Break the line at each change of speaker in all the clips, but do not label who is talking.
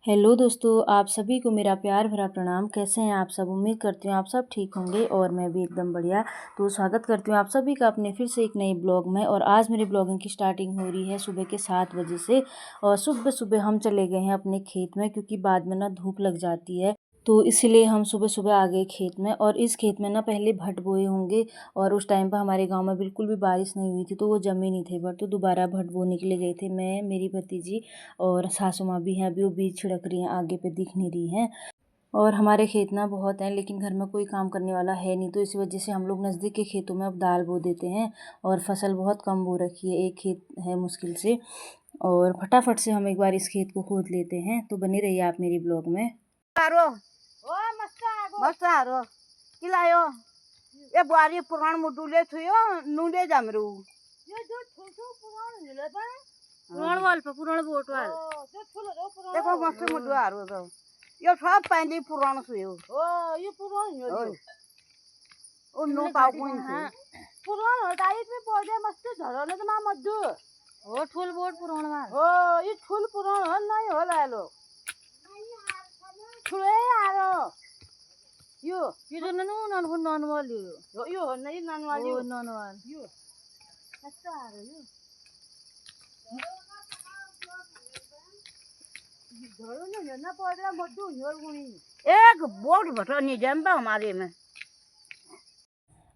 Hello दोस्तों, आप सभी को मेरा प्यार भरा प्रणाम। कैसे हैं आप सब? उम्मीद करती हूँ आप सब ठीक होंगे और मैं भी एकदम बढ़िया। तो स्वागत करती हूँ आप सभी का अपने फिर से एक नए ब्लॉग में। और आज मेरी ब्लॉगिंग की स्टार्टिंग हो रही है सुबह के 7 बजे से। और सुबह सुबह हम चले गए हैं अपने खेत में, क्योंकि बाद में ना धूप लग जाती है, तो इसीलिए हम सुबह सुबह आ गए खेत में। और इस खेत में ना पहले भट बोए होंगे, और उस टाइम पर हमारे गांव में बिल्कुल भी बारिश नहीं हुई थी, तो वो जमे नहीं थे भट, तो दोबारा भट बोने के लिए गए थे। मैं, मेरी भतीजी और सासू माँ भी हैं। अभी वो बीज छिड़क रही हैं, आगे पे दिख नहीं रही हैं। और हमारे खेत ना बहुत हैं, लेकिन घर में कोई काम करने वाला है नहीं, तो इसी वजह से हम लोग नज़दीक के खेतों में अब दाल बो देते हैं। और फसल बहुत कम बो रखी है, एक खेत है मुश्किल से। और फटाफट से हम एक बार इस खेत को खोद लेते हैं, तो बने रहिए आप मेरी ब्लॉग में।
मस्त हारो किलायो ए बुआरी पुराण मुडुले थयो नुले जामरू ये जो छोटो पुराण निले बा
पुराण बोट वाल
जो छोलो रो पुराण देखो मस्त मुडु हारो तो यो सब पानी पुराण थयो ओ ये पुराण यो ओ नो पाउ कोइन हां पुराण हो डाइट में पौधे मस्त झरने तो मा मड्डू ओ ठुल बोट पुराण मा ओ ये ठुल पुराण हो नहीं हो लालो ठुले हारो यो जो नन वाली यो नहीं नन वाली यो नन वाली यो अच्छा आ रहा यो घरों में ना पड़ रहा मड्डू हिल गुनी एक बोट भटो नहीं जंबा हमारे में।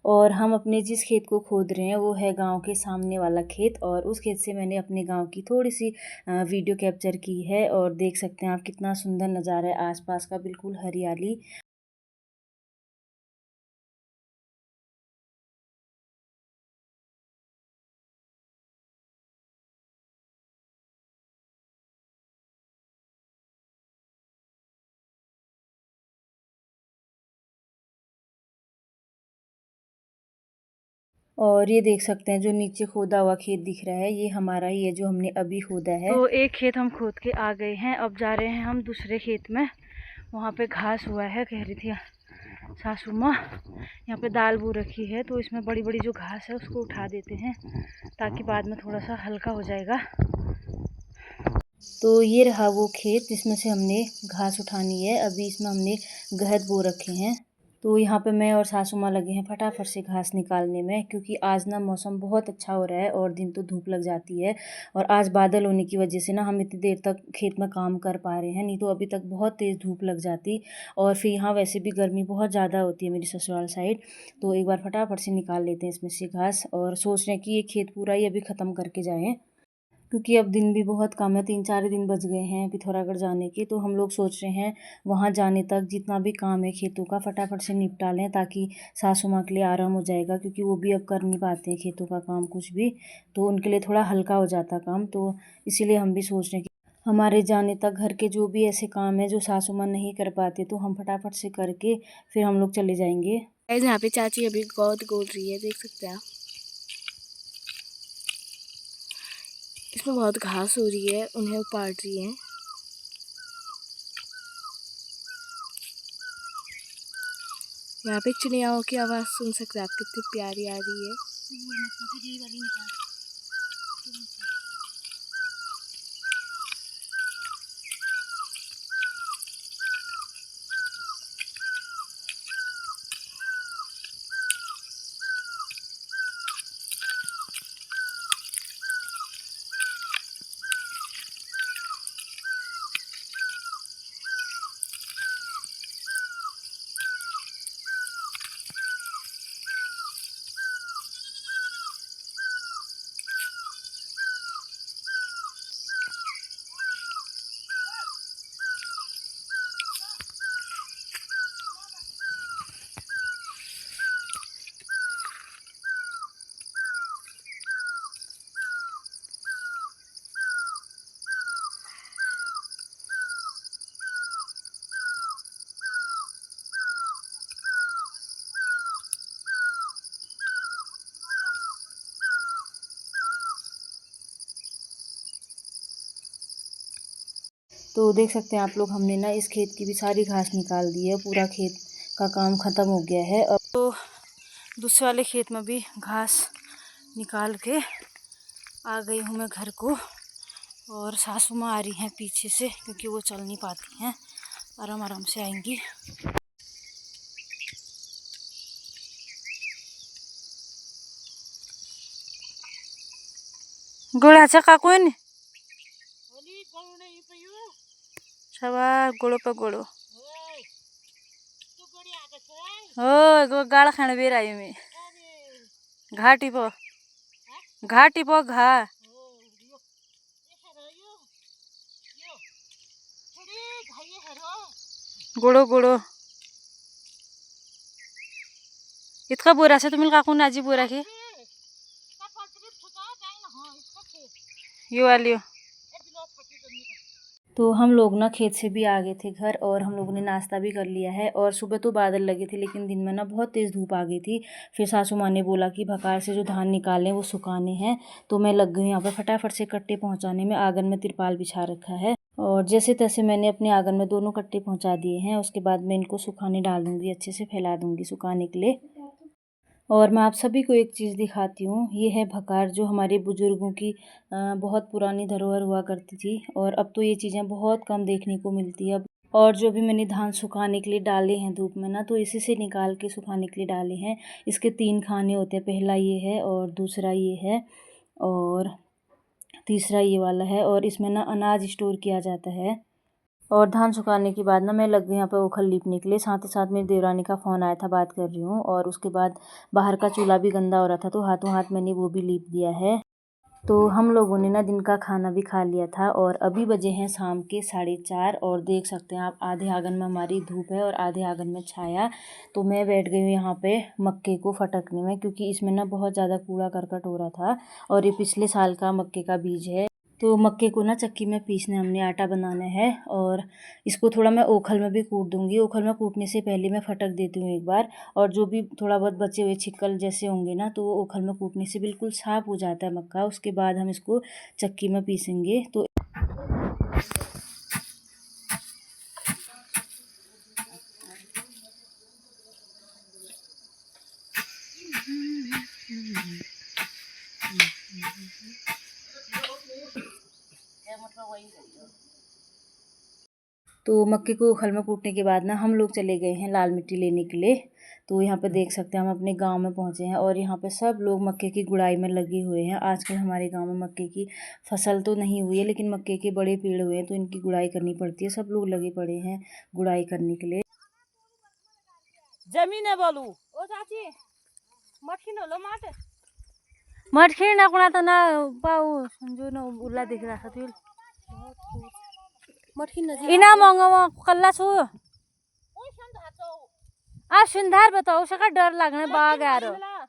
और हम अपने जिस खेत को खोद रहे हैं वो है गांव के सामने वाला खेत। और उस खेत से मैंने अपने गांव की थोड़ी सी वीडियो कैप्चर की है। और देख सकते हैं आप कितना सुंदर नज़ारा है आसपास का, बिल्कुल हरियाली। और ये देख सकते हैं जो नीचे खोदा हुआ खेत दिख रहा है, ये हमारा ही है जो हमने अभी खोदा है। तो एक खेत हम खोद के आ गए हैं, अब जा रहे हैं हम दूसरे खेत में। वहाँ पे घास हुआ है, कह रही थी सासू माँ। यहाँ पे दाल बो रखी है, तो इसमें बड़ी बड़ी जो घास है उसको उठा देते हैं, ताकि बाद में थोड़ा सा हल्का हो जाएगा। तो ये रहा वो खेत जिसमें से हमने घास उठानी है। अभी इसमें हमने गहत बो रखे हैं। तो यहाँ पे मैं और सासू माँ लगे हैं फटाफट से घास निकालने में, क्योंकि आज ना मौसम बहुत अच्छा हो रहा है और दिन तो धूप लग जाती है। और आज बादल होने की वजह से ना हम इतनी देर तक खेत में काम कर पा रहे हैं, नहीं तो अभी तक बहुत तेज़ धूप लग जाती। और फिर यहाँ वैसे भी गर्मी बहुत ज़्यादा होती है मेरी ससुराल साइड। तो एक बार फटाफट से निकाल लेते हैं इसमें से घास, और सोच रहे हैं कि ये खेत पूरा ही अभी ख़त्म करके जाएँ, क्योंकि अब दिन भी बहुत कम है, 3-4 दिन बच गए हैं पिथौरागढ़ जाने के। तो हम लोग सोच रहे हैं वहाँ जाने तक जितना भी काम है खेतों का फटाफट से निपटा लें, ताकि सासू माँ के लिए आराम हो जाएगा, क्योंकि वो भी अब कर नहीं पाते हैं खेतों का काम कुछ भी, तो उनके लिए थोड़ा हल्का हो जाता काम। तो इसीलिए हम भी सोच रहे हैं कि हमारे जाने तक घर के जो भी ऐसे काम है जो सासू माँ नहीं कर पाते, तो हम फटाफट से करके फिर हम लोग चले जाएंगे।
यहाँ पे चाची अभी गौद गोद रही है, देख सकते हैं आप। इसमें बहुत घास हो रही है, उन्हें उपाड़ रही है। यहाँ पे चिड़ियाओं की आवाज़ सुन सकते हैं आप, कितनी प्यारी आ रही है।
तो देख सकते हैं आप लोग, हमने ना इस खेत की भी सारी घास निकाल दी है, पूरा खेत का काम ख़त्म हो गया है। अब तो दूसरे वाले खेत में भी घास निकाल के आ गई हूँ मैं घर को। और सासू माँ आ रही हैं पीछे से क्योंकि वो चल नहीं पाती हैं, आराम आराम से आएंगी। गोड़ा छ काकुन छवा गोड़ो पे गोड़ो हो गाड़ खाने बेर आयो में घाटी पो घा गोड़ो गोड़ो इतका बोरा से तुम्हें काकुन आजी बोरा के यो वालियो। तो हम लोग ना खेत से भी आ गए थे घर और हम लोगों ने नाश्ता भी कर लिया है। और सुबह तो बादल लगे थे लेकिन दिन में ना बहुत तेज़ धूप आ गई थी। फिर सासू माँ ने बोला कि भकार से जो धान निकाले वो सुखाने हैं, तो मैं लग गई यहाँ पर फटाफट से कट्टे पहुँचाने में। आंगन में तिरपाल बिछा रखा है और जैसे तैसे मैंने अपने आंगन में दोनों कट्टे पहुँचा दिए हैं। उसके बाद मैं इनको सुखाने डाल दूँगी, अच्छे से फैला दूँगी सुखाने के लिए। और मैं आप सभी को एक चीज़ दिखाती हूँ, ये है भकार जो हमारे बुज़ुर्गों की बहुत पुरानी धरोहर हुआ करती थी और अब तो ये चीज़ें बहुत कम देखने को मिलती है। और जो भी मैंने धान सुखाने के लिए डाले हैं धूप में ना, तो इसी से निकाल के सुखाने के लिए डाले हैं। इसके 3 खाने होते हैं, पहला ये है और दूसरा ये है और तीसरा ये वाला है। और इसमें ना अनाज स्टोर किया जाता है। और धान सुखाने के बाद ना मैं लग गई यहाँ पे ओखल लीपने के लिए। साथ ही साथ मेरी देवरानी का फ़ोन आया था, बात कर रही हूँ। और उसके बाद बाहर का चूल्हा भी गंदा हो रहा था तो हाथों हाथ मैंने वो भी लीप दिया है। तो हम लोगों ने ना दिन का खाना भी खा लिया था और अभी बजे हैं शाम के 4:30। और देख सकते हैं आप, आधे आंगन में हमारी धूप है और आधे आंगन में छाया। तो मैं बैठ गई हूँ यहाँ पे मक्के को फटकने में, क्योंकि इसमें ना बहुत ज़्यादा कूड़ा करकट हो रहा था और ये पिछले साल का मक्के का बीज है। तो मक्के को ना चक्की में पीसने हमने आटा बनाना है और इसको थोड़ा मैं ओखल में भी कूट दूंगी। ओखल में कूटने से पहले मैं फटक देती हूँ एक बार, और जो भी थोड़ा बहुत बचे हुए छिक्कल जैसे होंगे ना, तो वो ओखल में कूटने से बिल्कुल साफ हो जाता है मक्का। उसके बाद हम इसको चक्की में पीसेंगे। तो मक्के को ओखल में कूटने के बाद ना हम लोग चले गए हैं लाल मिट्टी लेने के लिए। तो यहाँ पे देख सकते हैं हम अपने गांव में पहुँचे हैं और यहाँ पे सब लोग मक्के की गुड़ाई में लगे हुए हैं। आजकल हमारे गांव में मक्के की फसल तो नहीं हुई है लेकिन मक्के के बड़े पेड़ हुए हैं, तो इनकी गुड़ाई करनी पड़ती है। सब लोग लगे पड़े हैं गुड़ाई करने के लिए।
जमीन है बोलू ओ चाची मटकिन होलो माटे
मटखी ना कुणा त ना पाऊ जो न उल्ला देखिरहेको थियो इना महँगोमा कल्ला छु आ सुंदर बताओ उसका डर लगने बाग आ रहा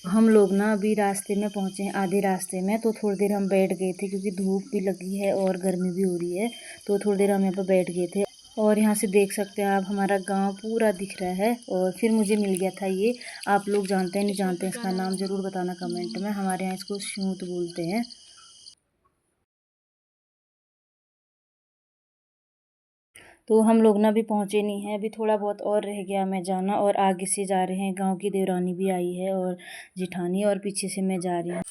हम लोग ना अभी रास्ते में पहुँचे हैं, आधे रास्ते में। तो थोड़ी देर हम बैठ गए थे क्योंकि धूप भी लगी है और गर्मी भी हो रही है, तो थोड़ी देर हम यहाँ पर बैठ गए थे। और यहाँ से देख सकते हैं आप हमारा गांव पूरा दिख रहा है। और फिर मुझे मिल गया था ये, आप लोग जानते हैं नहीं जानते हैं इसका नाम ज़रूर बताना कमेंट में। हमारे यहाँ इसको शूट बोलते हैं। तो हम लोग ना अभी पहुँचे नहीं हैं, अभी थोड़ा बहुत और रह गया मैं जाना। और आगे से जा रहे हैं, गांव की देवरानी भी आई है और जिठानी, और पीछे से मैं जा रही हूँ।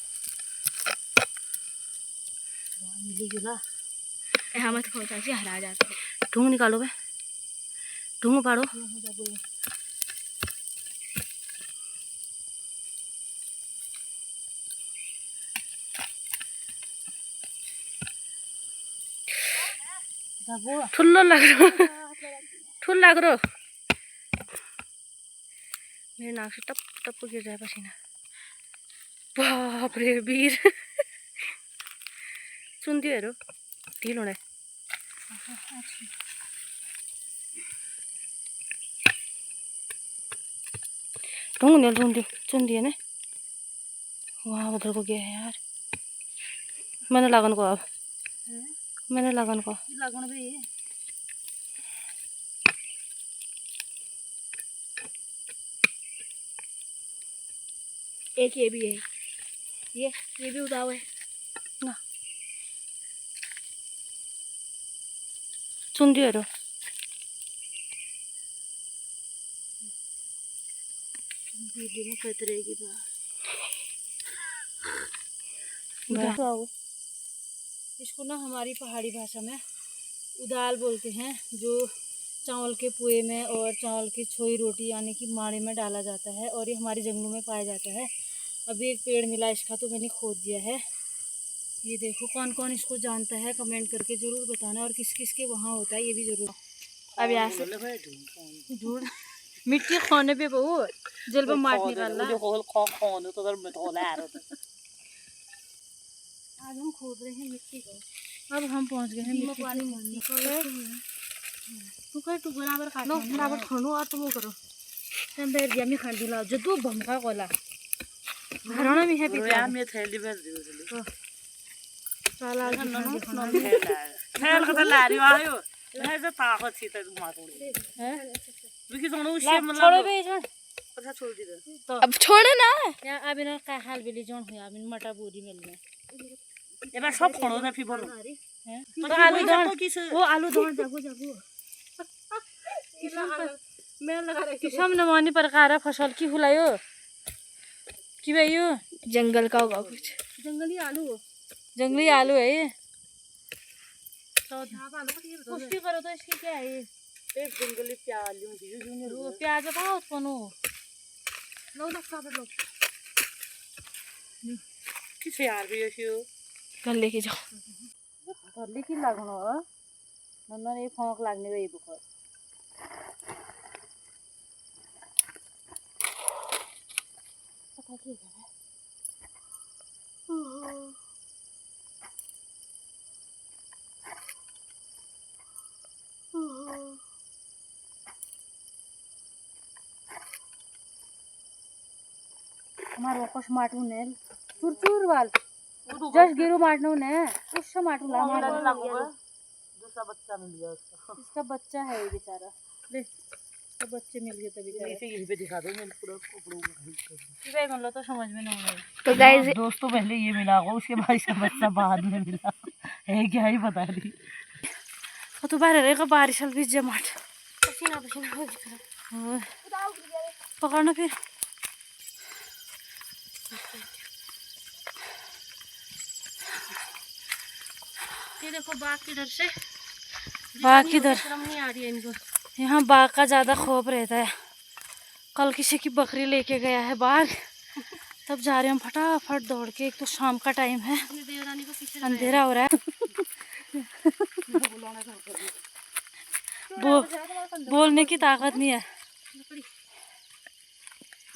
मत खाओ चाची, हरा जाता है।
ढूंढ निकालो भाई, ढूंढ पाड़ो। ठुल्लो लाग्रो ठुल लाग्रो मेरो नाक से टप टप गिर रहा है पसीना। बाप रे वीर सुनती हेरो ढील होना है। ढूंढ दिया ना, वहाँ उधर को गया है यार। मैंने लगन को अब मैंने लगन को
लगन भी है।
एक ये भी है, ये भी उदाव है
ना सुन दियो रो
वीडियो में पतरेगी इसको ना हमारी पहाड़ी भाषा में उदाल बोलते हैं, जो चावल के पुए में और चावल की छोई रोटी यानी कि माड़े में डाला जाता है और ये हमारे जंगलों में पाया जाता है। अभी एक पेड़ मिला इसका तो मैंने खोद दिया है। ये देखो कौन कौन इसको जानता है कमेंट करके ज़रूर बताना, और किस किस के वहाँ होता है ये भी ज़रूर। अब यहाँ से ढूंढ मिट्टी खाने पे बहू जल पे माट निकालना। आज हम खोद रहे हैं मिट्टी को। अब हम पहुँच गए हैं मिट्टी मारने। तू कह तू बराबर काट नो बराबर खानो और तुम करो तुम बैठ गया मैं खान दिला जो तू भमका कोला घराना में है पीछे में थैली भर दियो चलो साला नो थैल का लारी आयो है जो ताकत थी तो मारो हैं विकी सोनो उसे मतलब छोड़ बे जा अच्छा छोड़ दी तो अब छोड़े ना या अब ना का हाल बेली जोन हो अब मटा बोरी मिल में ए बा सब फोड़ो ना फिर भरो हैं तो आलू दान वो आलू दान जागो जागो मैं लगा रही किसम नमोनी प्रकार है फसल की हुलायो कि भाई यो जंगल का होगा कुछ जंगली आलू है ये तो पुष्टि करो तो इसकी क्या है एक जंगली प्याज का उत्पन्न हो लो लगता है लोग किसे यार भी यो कल लेके जाओ कल की लागनो नन्ना ये फोंक लागने गई बुखार पता क्या है हमारे वापस माटू ने चूर वाल जस्ट गिरो माटू ने उससे माटू ला हमारा दूसरा बच्चा मिल गया इसका बच्चा है ये बेचारा ले तो बच्चे मिल गए तभी इसे यहीं पे दिखा दो मैं पूरा भाई मान लो तो समझ में नहीं आया तो गाइस दोस्तों पहले ये मिला होगा उसके बाद इसका बच्चा बाद में मिला है क्या ही पता नहीं तो बाहर रहेगा बारिश हल भी जमाट पसीना पकड़ना फिर ये देखो बाघ किधर से बाघ किधर नहीं आ रही है इनको यहाँ बाघ का ज़्यादा खौफ रहता है। कल किसी की बकरी लेके गया है बाघ तब जा रहे हम फटाफट दौड़ के। एक तो शाम का टाइम है अंधेरा हो रहा है बोलने की ताकत नहीं है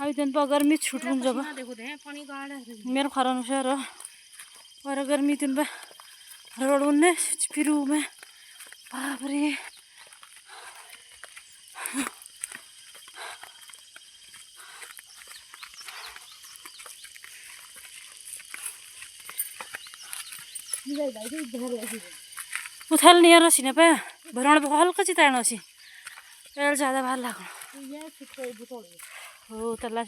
अभी दिन पर अगर मैं छूट लूँ जब मेरे खराब शहर और अगर मैं दिन पर रोड ने फिर में बाप रे उथल नहीं रसी ने पे भरण पे हल्का चिताण अच्छी ज़्यादा बाहर लागू हो तला